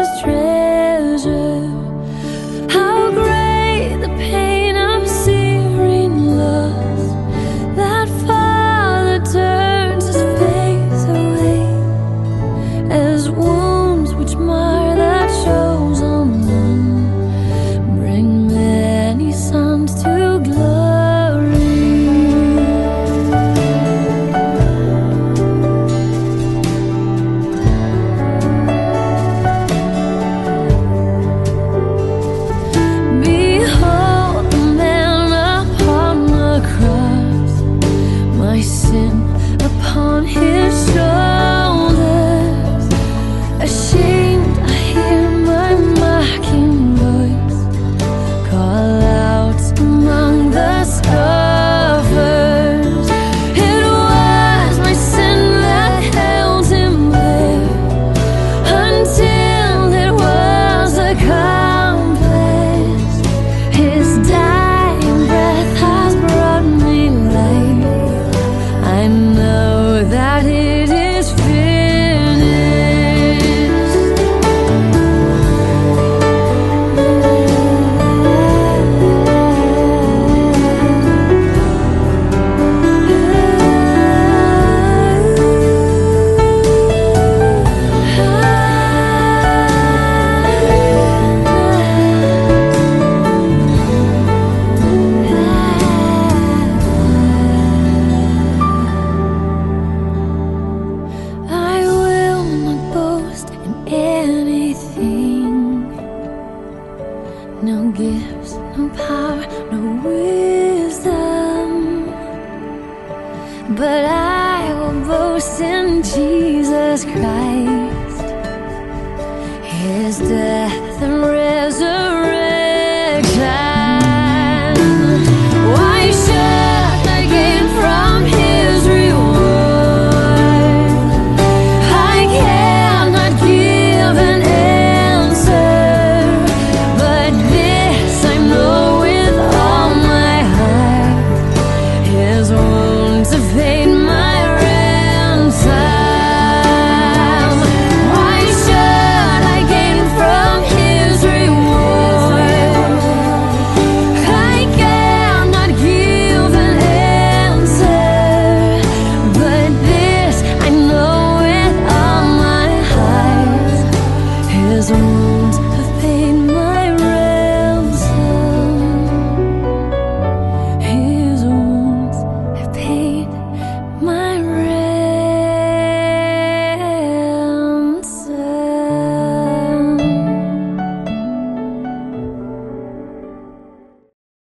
his treasure. How great the pain of searing loss, that Father turns his face away, as wounds which mar that chosen one bring many sons to glory. Behold the man upon the cross, my sin upon his shoulders. Ashamed, I hear my mocking voice call out among the scoffers. It was my sin that held him there until it was accomplished. His dying breath has brought me life. I know that it is finished. I will not boast in anything, no gifts, no power, no wisdom, but I will boast in Jesus Christ, his death and resurrection.